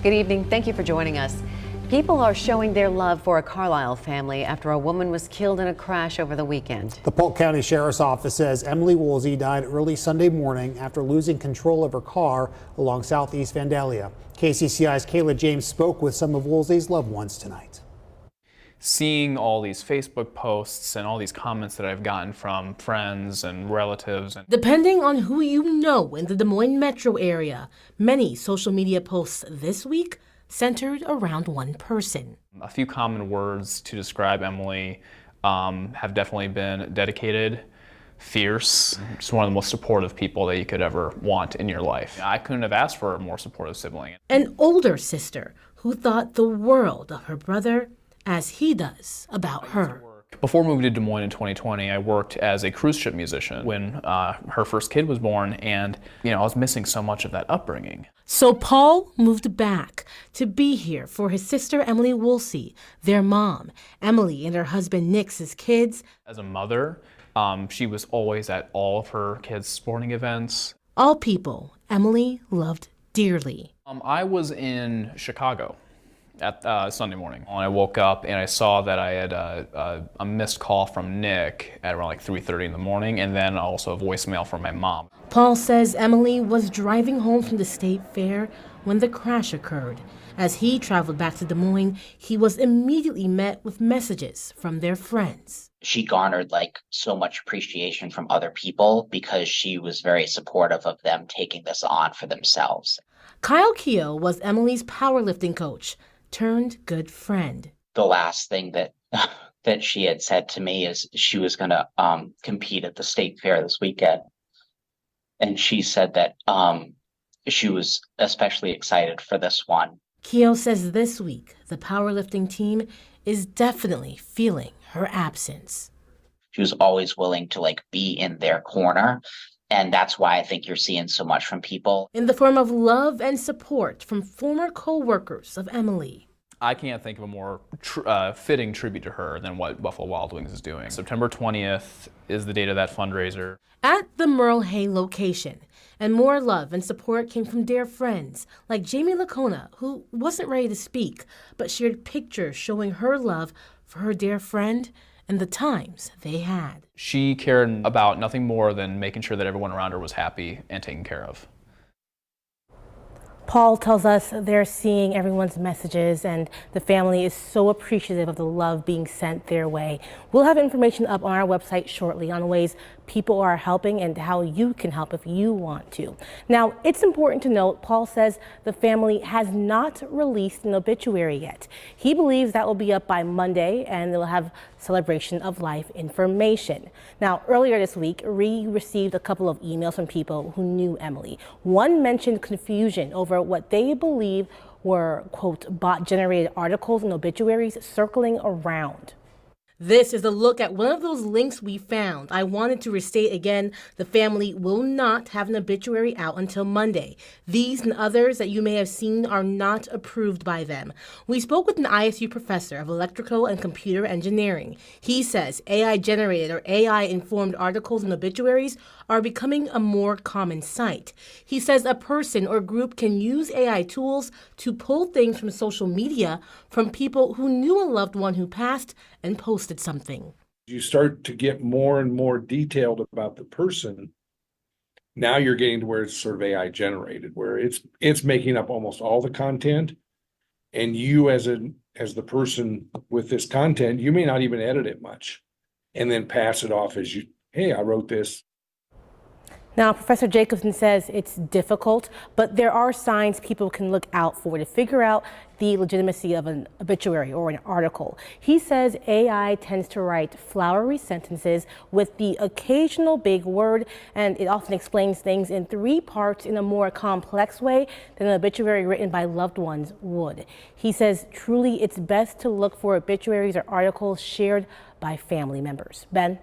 Good evening. Thank you for joining us. People are showing their love for a Carlisle family after a woman was killed in a crash over the weekend. The Polk County Sheriff's Office says Emily Woolsey died early Sunday morning after losing control of her car along Southeast Vandalia. KCCI's Kayla James spoke with some of Woolsey's loved ones tonight. Seeing all these Facebook posts and all these comments that I've gotten from friends and relatives. Depending on who you know in the Des Moines metro area, many social media posts this week centered around one person. A few common words to describe Emily have definitely been dedicated, fierce, just one of the most supportive people that you could ever want in your life. I couldn't have asked for a more supportive sibling. An older sister who thought the world of her brother as he does about her. Before moving to Des Moines in 2020, I worked as a cruise ship musician when her first kid was born, and I was missing so much of that upbringing. So Paul moved back to be here for his sister Emily Woolsey, their mom, Emily and her husband Nick's kids. As a mother, she was always at all of her kids' sporting events. All people Emily loved dearly. I was in Chicago at Sunday morning. I woke up and I saw that I had a missed call from Nick at around like 3:30 in the morning, and then also a voicemail from my mom. Paul says Emily was driving home from the state fair when the crash occurred. As he traveled back to Des Moines, he was immediately met with messages from their friends. She garnered so much appreciation from other people because she was very supportive of them taking this on for themselves. Kyle Keogh was Emily's powerlifting coach turned good friend. The last thing that she had said to me is she was going to compete at the state fair this weekend. And she said that she was especially excited for this one. Keogh says this week the powerlifting team is definitely feeling her absence. She was always willing to be in their corner. And that's why I think you're seeing so much from people. In the form of love and support from former co-workers of Emily. I can't think of a more fitting tribute to her than what Buffalo Wild Wings is doing. September 20th is the date of that fundraiser. At the Merle Hay location. And more love and support came from dear friends like Jamie Lacona, who wasn't ready to speak, but shared pictures showing her love for her dear friend and the times they had. She cared about nothing more than making sure that everyone around her was happy and taken care of. Paul tells us they're seeing everyone's messages and the family is so appreciative of the love being sent their way. We'll have information up on our website shortly on ways people are helping and how you can help if you want to. Now, it's important to note, Paul says the family has not released an obituary yet. He believes that will be up by Monday and they'll have celebration of life information. Now, earlier this week, we received a couple of emails from people who knew Emily. One mentioned confusion over what they believe were, quote, bot-generated articles and obituaries circling around. This is a look at one of those links we found. I wanted to restate again, the family will not have an obituary out until Monday. These and others that you may have seen are not approved by them. We spoke with an ISU professor of electrical and computer engineering. He says AI-generated or AI-informed articles and obituaries are becoming a more common sight. He says a person or group can use AI tools to pull things from social media from people who knew a loved one who passed and posted something. You start to get more and more detailed about the person. Now you're getting to where it's sort of AI generated, where it's making up almost all the content. And you as the person with this content, you may not even edit it much and then pass it off as hey, I wrote this. Now, Professor Jacobson says it's difficult, but there are signs people can look out for to figure out the legitimacy of an obituary or an article. He says AI tends to write flowery sentences with the occasional big word, and it often explains things in 3 parts in a more complex way than an obituary written by loved ones would. He says truly it's best to look for obituaries or articles shared by family members. Ben?